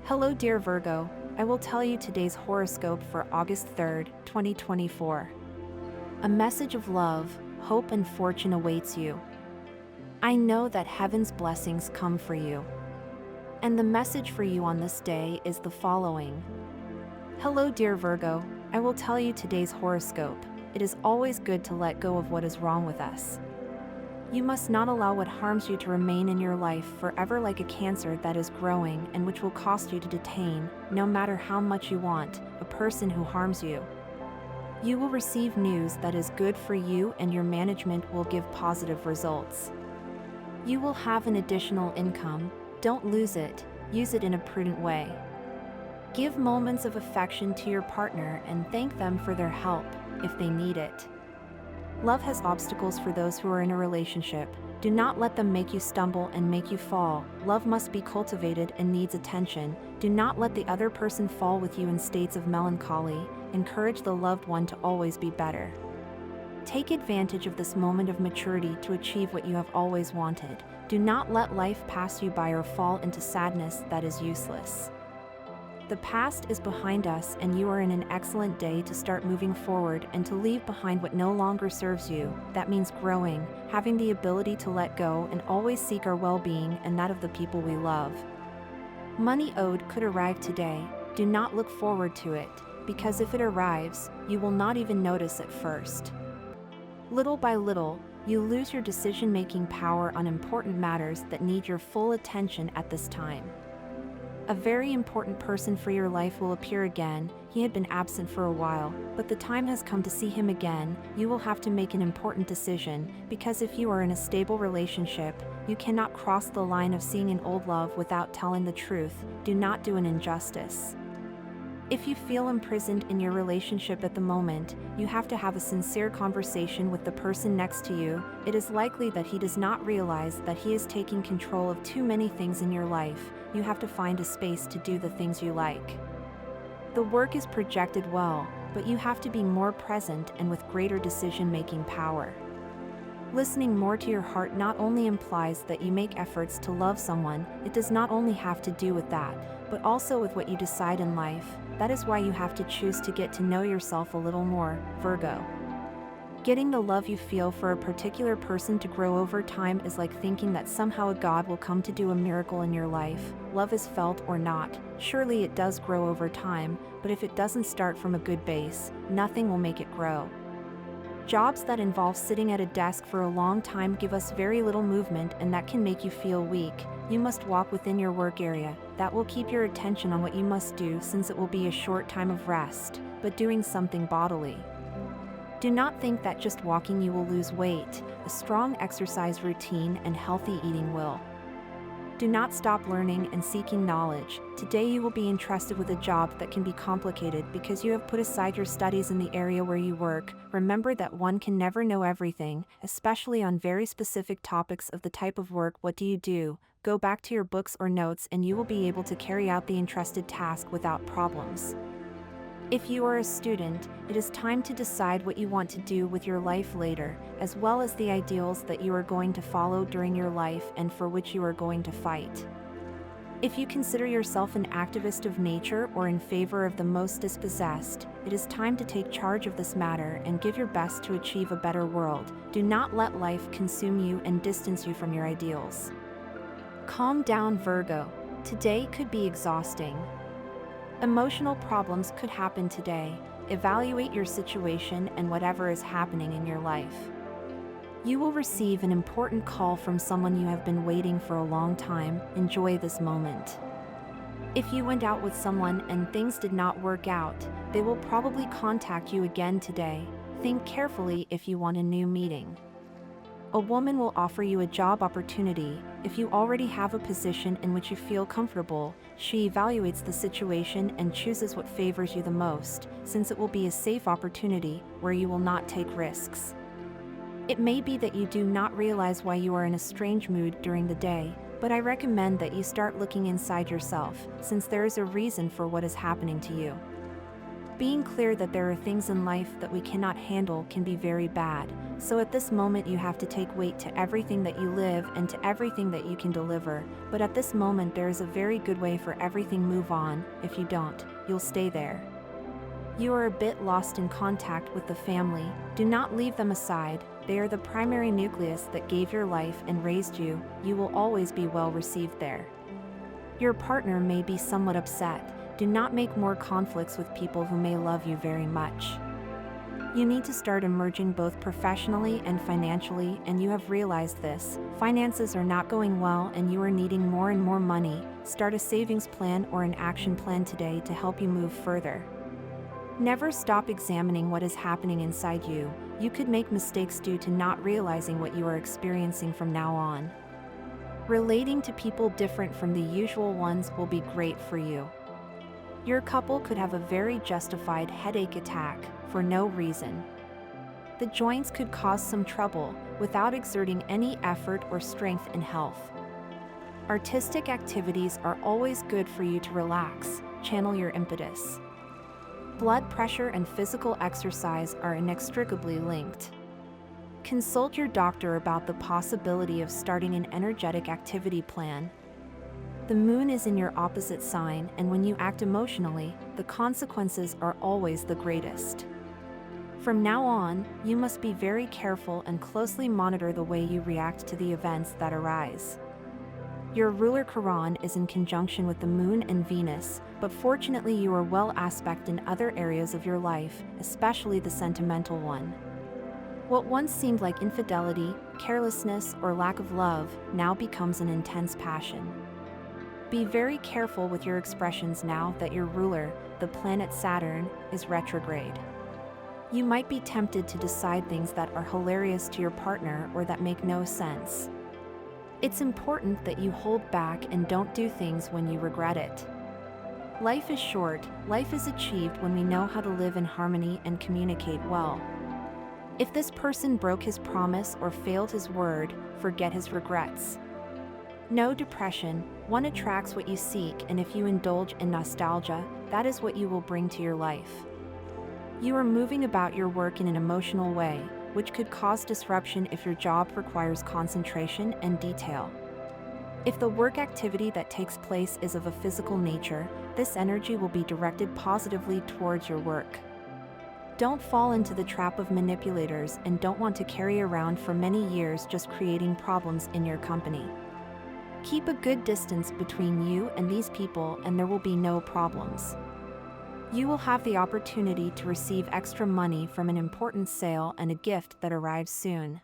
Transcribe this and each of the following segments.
Hello dear Virgo, I will tell you today's horoscope for August 3rd, 2024. A message of love, hope and fortune awaits you. I know that heaven's blessings come for you. And the message for you on this day is the following. Hello dear Virgo, I will tell you today's horoscope. It is always good to let go of what is wrong with us. You must not allow what harms you to remain in your life forever like a cancer that is growing and which will cost you to detain, no matter how much you want, a person who harms you. You will receive news that is good for you and your management will give positive results. You will have an additional income, don't lose it, use it in a prudent way. Give moments of affection to your partner and thank them for their help, if they need it. Love has obstacles for those who are in a relationship. Do not let them make you stumble and make you fall. Love must be cultivated and needs attention. Do not let the other person fall with you in states of melancholy. Encourage the loved one to always be better. Take advantage of this moment of maturity to achieve what you have always wanted. Do not let life pass you by or fall into sadness that is useless. The past is behind us and you are in an excellent day to start moving forward and to leave behind what no longer serves you. That means growing, having the ability to let go and always seek our well-being and that of the people we love. Money owed could arrive today. Do not look forward to it, because if it arrives, you will not even notice at first. Little by little, you lose your decision-making power on important matters that need your full attention at this time. A very important person for your life will appear again. He had been absent for a while, but the time has come to see him again. You will have to make an important decision, because if you are in a stable relationship, you cannot cross the line of seeing an old love without telling the truth. Do not do an injustice. If you feel imprisoned in your relationship at the moment, you have to have a sincere conversation with the person next to you. It is likely that he does not realize that he is taking control of too many things in your life. You have to find a space to do the things you like. The work is projected well, but you have to be more present and with greater decision-making power. Listening more to your heart not only implies that you make efforts to love someone, it does not only have to do with that, but also with what you decide in life. That is why you have to choose to get to know yourself a little more, Virgo. Getting the love you feel for a particular person to grow over time is like thinking that somehow a god will come to do a miracle in your life. Love is felt or not. Surely it does grow over time, but if it doesn't start from a good base, nothing will make it grow. Jobs that involve sitting at a desk for a long time give us very little movement and that can make you feel weak. You must walk within your work area. That will keep your attention on what you must do since it will be a short time of rest, but doing something bodily. Do not think that just walking you will lose weight. A strong exercise routine and healthy eating will. Do not stop learning and seeking knowledge. Today you will be entrusted with a job that can be complicated because you have put aside your studies in the area where you work. Remember that one can never know everything, especially on very specific topics of the type of work. What do? Go back to your books or notes and you will be able to carry out the entrusted task without problems. If you are a student, it is time to decide what you want to do with your life later, as well as the ideals that you are going to follow during your life and for which you are going to fight. If you consider yourself an activist of nature or in favor of the most dispossessed, it is time to take charge of this matter and give your best to achieve a better world. Do not let life consume you and distance you from your ideals. Calm down, Virgo. Today could be exhausting. Emotional problems could happen today. Evaluate your situation and whatever is happening in your life. You will receive an important call from someone you have been waiting for a long time. Enjoy this moment. If you went out with someone and things did not work out, they will probably contact you again today. Think carefully if you want a new meeting. A woman will offer you a job opportunity. If you already have a position in which you feel comfortable, she evaluates the situation and chooses what favors you the most, since it will be a safe opportunity where you will not take risks. It may be that you do not realize why you are in a strange mood during the day, but I recommend that you start looking inside yourself, since there is a reason for what is happening to you. Being clear that there are things in life that we cannot handle can be very bad, so at this moment you have to take weight to everything that you live and to everything that you can deliver, but at this moment there is a very good way for everything move on. If you don't, you'll stay there. You are a bit lost in contact with the family. Do not leave them aside. They are the primary nucleus that gave your life and raised you. You will always be well received there. Your partner may be somewhat upset. Do not make more conflicts with people who may love you very much. You need to start emerging both professionally and financially, and you have realized this. Finances are not going well and you are needing more and more money. Start a savings plan or an action plan today to help you move further. Never stop examining what is happening inside you. You could make mistakes due to not realizing what you are experiencing from now on. Relating to people different from the usual ones will be great for you. Your couple could have a very justified headache attack for no reason. The joints could cause some trouble without exerting any effort or strength in health. Artistic activities are always good for you to relax, channel your impetus. Blood pressure and physical exercise are inextricably linked. Consult your doctor about the possibility of starting an energetic activity plan. The moon is in your opposite sign, and when you act emotionally, the consequences are always the greatest. From now on, you must be very careful and closely monitor the way you react to the events that arise. Your ruler Chiron is in conjunction with the moon and Venus, but fortunately you are well aspect in other areas of your life, especially the sentimental one. What once seemed like infidelity, carelessness, or lack of love now becomes an intense passion. Be very careful with your expressions now that your ruler, the planet Saturn, is retrograde. You might be tempted to decide things that are hilarious to your partner or that make no sense. It's important that you hold back and don't do things when you regret it. Life is short. Life is achieved when we know how to live in harmony and communicate well. If this person broke his promise or failed his word, forget his regrets. No depression. One attracts what you seek, and if you indulge in nostalgia, that is what you will bring to your life. You are moving about your work in an emotional way, which could cause disruption if your job requires concentration and detail. If the work activity that takes place is of a physical nature, this energy will be directed positively towards your work. Don't fall into the trap of manipulators and don't want to carry around for many years just creating problems in your company. Keep a good distance between you and these people and there will be no problems. You will have the opportunity to receive extra money from an important sale and a gift that arrives soon.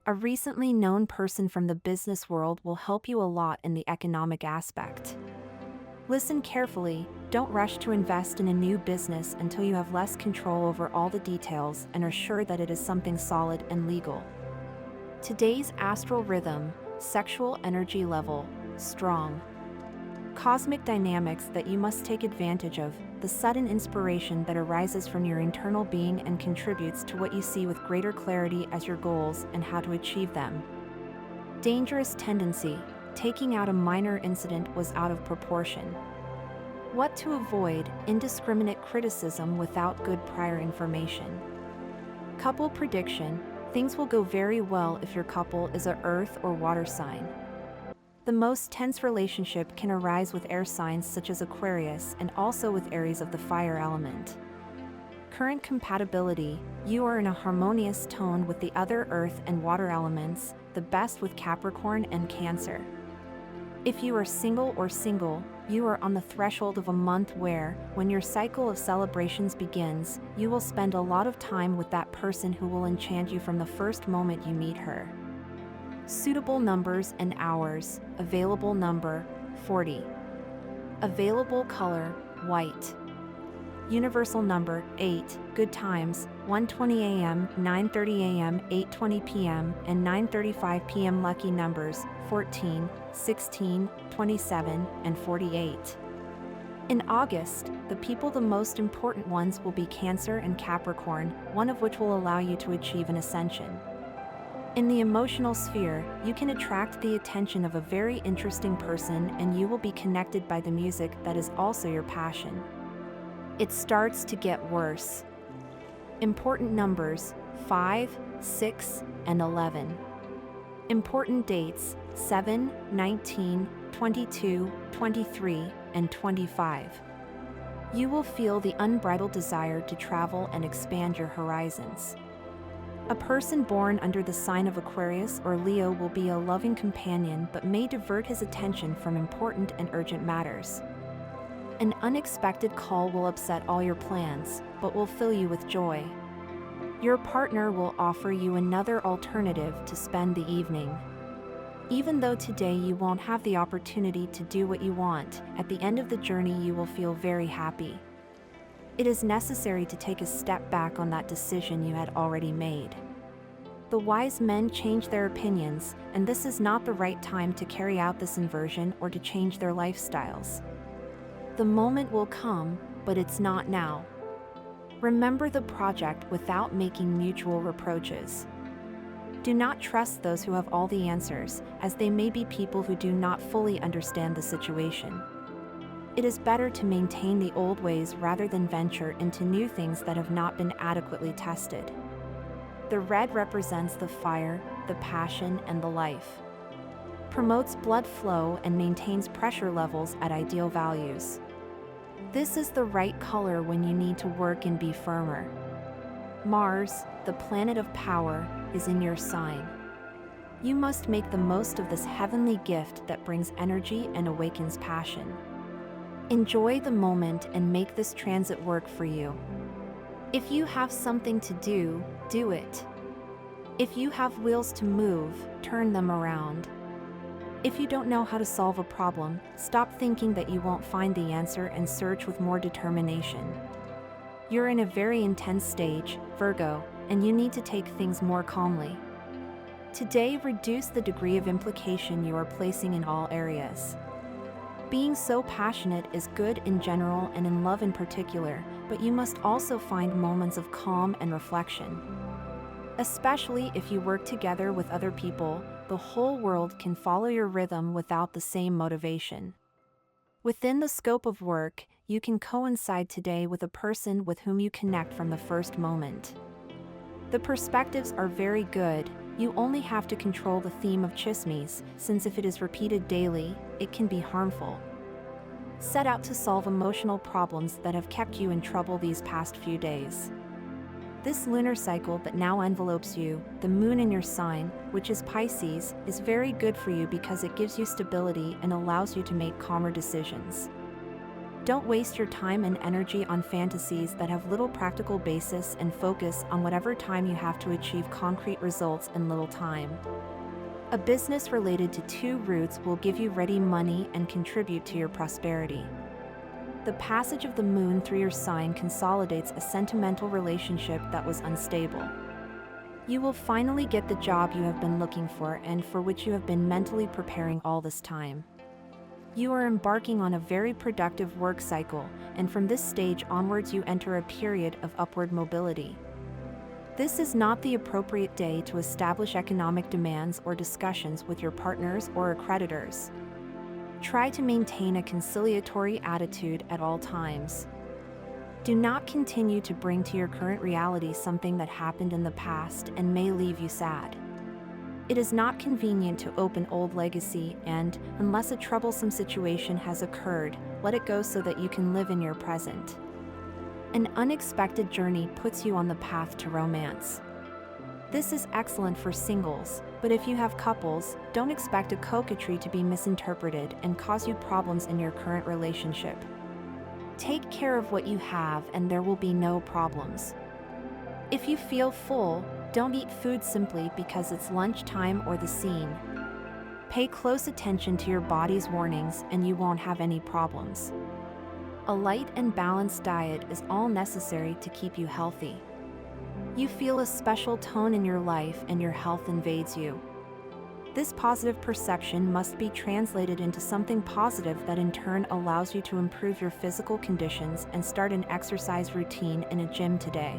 A recently known person from the business world will help you a lot in the economic aspect. Listen carefully, don't rush to invest in a new business until you have less control over all the details and are sure that it is something solid and legal. Today's astral rhythm, sexual energy level, strong. Cosmic dynamics that you must take advantage of, the sudden inspiration that arises from your internal being and contributes to what you see with greater clarity as your goals and how to achieve them. Dangerous tendency, taking out a minor incident was out of proportion. What to avoid, indiscriminate criticism without good prior information. Couple prediction, things will go very well if your couple is a earth or water sign. The most tense relationship can arise with air signs such as Aquarius and also with Aries of the fire element. Current compatibility, you are in a harmonious tone with the other earth and water elements, the best with Capricorn and Cancer. If you are single or single, you are on the threshold of a month where, when your cycle of celebrations begins, you will spend a lot of time with that person who will enchant you from the first moment you meet her. Suitable numbers and hours, available number, 40. Available color, white. Universal number, 8, good times, 1:20 a.m., 9:30 a.m., 8:20 p.m., and 9:35 p.m. Lucky numbers, 14, 16, 27, and 48. In August, the most important ones will be Cancer and Capricorn, one of which will allow you to achieve an ascension. In the emotional sphere, you can attract the attention of a very interesting person and you will be connected by the music that is also your passion. It starts to get worse. Important numbers 5, 6, and 11. Important dates 7, 19, 22, 23, and 25. You will feel the unbridled desire to travel and expand your horizons. A person born under the sign of Aquarius or Leo will be a loving companion but may divert his attention from important and urgent matters. An unexpected call will upset all your plans, but will fill you with joy. Your partner will offer you another alternative to spend the evening. Even though today you won't have the opportunity to do what you want, at the end of the journey you will feel very happy. It is necessary to take a step back on that decision you had already made. The wise men change their opinions, and this is not the right time to carry out this inversion or to change their lifestyles. The moment will come, but it's not now. Remember the project without making mutual reproaches. Do not trust those who have all the answers, as they may be people who do not fully understand the situation. It is better to maintain the old ways rather than venture into new things that have not been adequately tested. The red represents the fire, the passion, and the life. Promotes blood flow and maintains pressure levels at ideal values. This is the right color when you need to work and be firmer. Mars, the planet of power, is in your sign. You must make the most of this heavenly gift that brings energy and awakens passion. Enjoy the moment and make this transit work for you. If you have something to do, do it. If you have wheels to move, turn them around. If you don't know how to solve a problem, stop thinking that you won't find the answer and search with more determination. You're in a very intense stage, Virgo, and you need to take things more calmly. Today, reduce the degree of implication you are placing in all areas. Being so passionate is good in general and in love in particular, but you must also find moments of calm and reflection. Especially if you work together with other people, the whole world can follow your rhythm without the same motivation. Within the scope of work, you can coincide today with a person with whom you connect from the first moment. The perspectives are very good. You only have to control the theme of chismes, since if it is repeated daily, it can be harmful. Set out to solve emotional problems that have kept you in trouble these past few days. This lunar cycle that now envelopes you, the moon in your sign, which is Pisces, is very good for you because it gives you stability and allows you to make calmer decisions. Don't waste your time and energy on fantasies that have little practical basis and focus on whatever time you have to achieve concrete results in little time. A business related to two roots will give you ready money and contribute to your prosperity. The passage of the moon through your sign consolidates a sentimental relationship that was unstable. You will finally get the job you have been looking for and for which you have been mentally preparing all this time. You are embarking on a very productive work cycle, and from this stage onwards you enter a period of upward mobility. This is not the appropriate day to establish economic demands or discussions with your partners or creditors. Try to maintain a conciliatory attitude at all times. Do not continue to bring to your current reality something that happened in the past and may leave you sad. It is not convenient to open old legacy and, unless a troublesome situation has occurred, let it go so that you can live in your present. An unexpected journey puts you on the path to romance. This is excellent for singles, but if you have couples, don't expect a coquetry to be misinterpreted and cause you problems in your current relationship. Take care of what you have and there will be no problems. If you feel full, don't eat food simply because it's lunchtime or the scene. Pay close attention to your body's warnings and you won't have any problems. A light and balanced diet is all necessary to keep you healthy. You feel a special tone in your life and your health invades you. This positive perception must be translated into something positive that in turn allows you to improve your physical conditions and start an exercise routine in a gym today.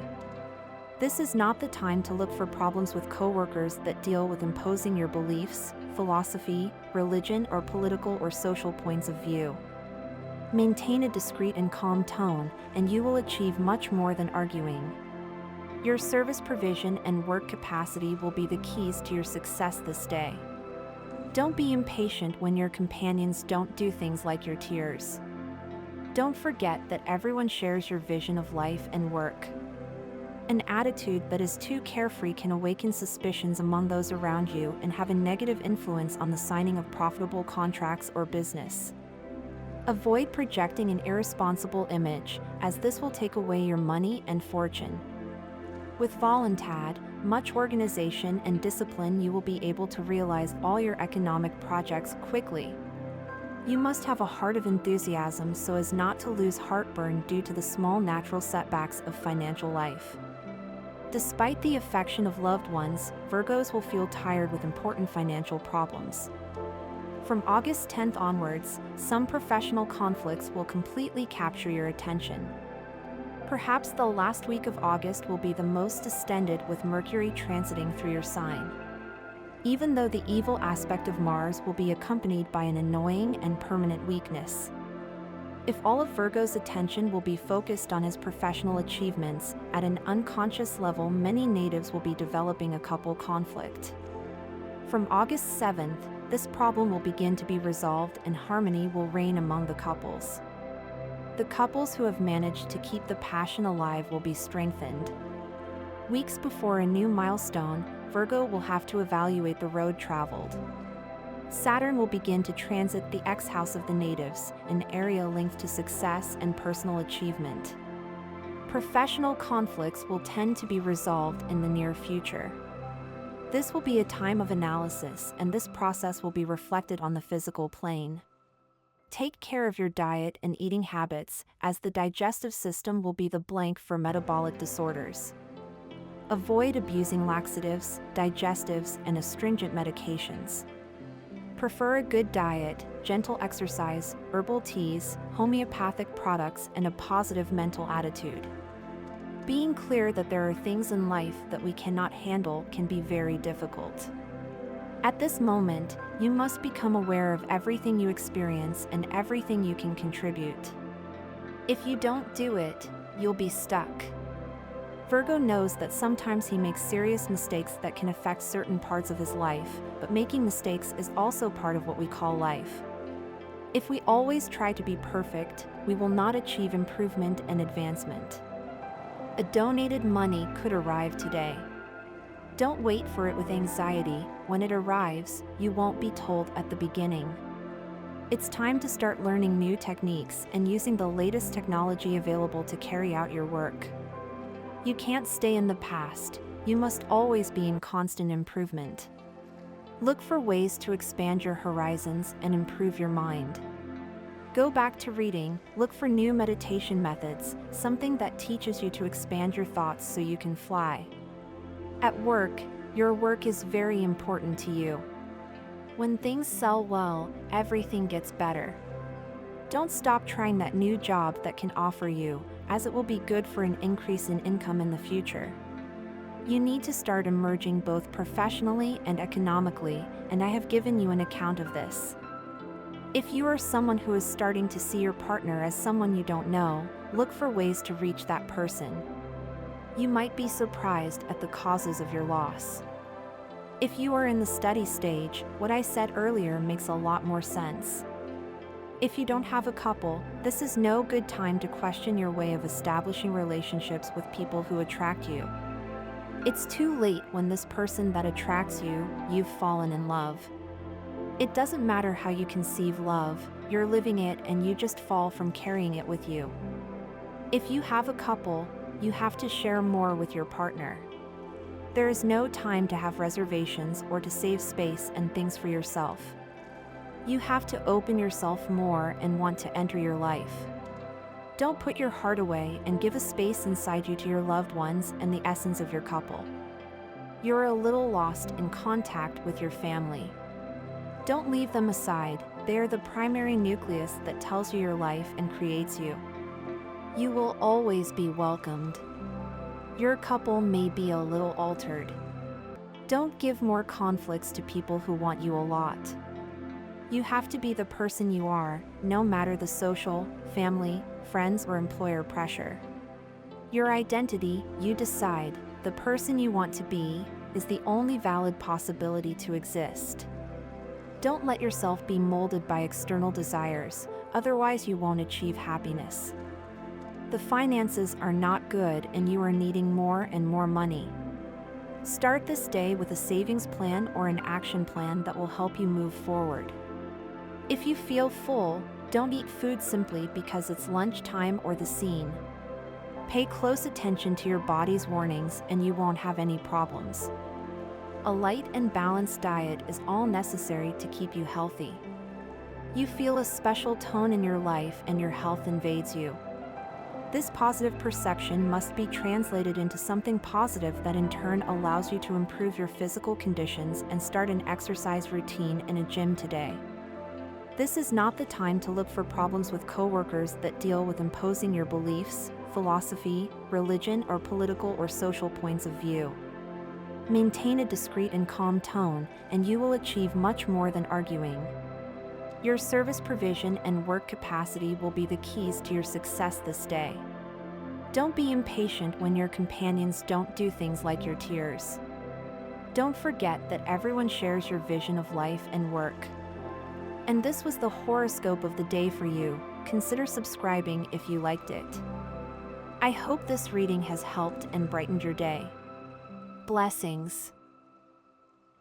This is not the time to look for problems with coworkers that deal with imposing your beliefs, philosophy, religion, or political or social points of view. Maintain a discreet and calm tone, and you will achieve much more than arguing. Your service provision and work capacity will be the keys to your success this day. Don't be impatient when your companions don't do things like your tears. Don't forget that everyone shares your vision of life and work. An attitude that is too carefree can awaken suspicions among those around you and have a negative influence on the signing of profitable contracts or business. Avoid projecting an irresponsible image, as this will take away your money and fortune. With voluntad, much organization and discipline, you will be able to realize all your economic projects quickly. You must have a heart of enthusiasm so as not to lose heartburn due to the small natural setbacks of financial life. Despite the affection of loved ones, Virgos will feel tired with important financial problems. From August 10th onwards, some professional conflicts will completely capture your attention. Perhaps the last week of August will be the most distended, with Mercury transiting through your sign. Even though the evil aspect of Mars will be accompanied by an annoying and permanent weakness. If all of Virgo's attention will be focused on his professional achievements, at an unconscious level many natives will be developing a couple conflict. From August 7th, this problem will begin to be resolved and harmony will reign among the couples. The couples who have managed to keep the passion alive will be strengthened. Weeks before a new milestone, Virgo will have to evaluate the road traveled. Saturn will begin to transit the X-house of the natives, an area linked to success and personal achievement. Professional conflicts will tend to be resolved in the near future. This will be a time of analysis, and this process will be reflected on the physical plane. Take care of your diet and eating habits, as the digestive system will be the blank for metabolic disorders. Avoid abusing laxatives, digestives, and astringent medications. Prefer a good diet, gentle exercise, herbal teas, homeopathic products, and a positive mental attitude. Being clear that there are things in life that we cannot handle can be very difficult. At this moment, you must become aware of everything you experience and everything you can contribute. If you don't do it, you'll be stuck. Virgo knows that sometimes he makes serious mistakes that can affect certain parts of his life, but making mistakes is also part of what we call life. If we always try to be perfect, we will not achieve improvement and advancement. A donated money could arrive today. Don't wait for it with anxiety. When it arrives, you won't be told at the beginning. It's time to start learning new techniques and using the latest technology available to carry out your work. You can't stay in the past. You must always be in constant improvement. Look for ways to expand your horizons and improve your mind. Go back to reading, look for new meditation methods, something that teaches you to expand your thoughts so you can fly. At work, your work is very important to you. When things sell well, everything gets better. Don't stop trying that new job that can offer you, as it will be good for an increase in income in the future. You need to start emerging both professionally and economically, and I have given you an account of this. If you are someone who is starting to see your partner as someone you don't know, look for ways to reach that person. You might be surprised at the causes of your loss. If you are in the study stage, what I said earlier makes a lot more sense. If you don't have a couple, this is no good time to question your way of establishing relationships with people who attract you. It's too late when this person that attracts you, you've fallen in love. It doesn't matter how you conceive love, you're living it and you just fall from carrying it with you. If you have a couple, you have to share more with your partner. There is no time to have reservations or to save space and things for yourself. You have to open yourself more and want to enter your life. Don't put your heart away and give a space inside you to your loved ones and the essence of your couple. You're a little lost in contact with your family. Don't leave them aside, they are the primary nucleus that tells you your life and creates you. You will always be welcomed. Your couple may be a little altered. Don't give more conflicts to people who want you a lot. You have to be the person you are, no matter the social, family, friends, or employer pressure. Your identity, you decide, the person you want to be, is the only valid possibility to exist. Don't let yourself be molded by external desires, otherwise you won't achieve happiness. The finances are not good and you are needing more and more money. Start this day with a savings plan or an action plan that will help you move forward. If you feel full, don't eat food simply because it's lunchtime or the scene. Pay close attention to your body's warnings and you won't have any problems. A light and balanced diet is all necessary to keep you healthy. You feel a special tone in your life and your health invades you. This positive perception must be translated into something positive that in turn allows you to improve your physical conditions and start an exercise routine in a gym today. This is not the time to look for problems with coworkers that deal with imposing your beliefs, philosophy, religion, or political or social points of view. Maintain a discreet and calm tone, and you will achieve much more than arguing. Your service provision and work capacity will be the keys to your success this day. Don't be impatient when your companions don't do things like your tears. Don't forget that everyone shares your vision of life and work. And this was the horoscope of the day for you. Consider subscribing if you liked it. I hope this reading has helped and brightened your day. Blessings.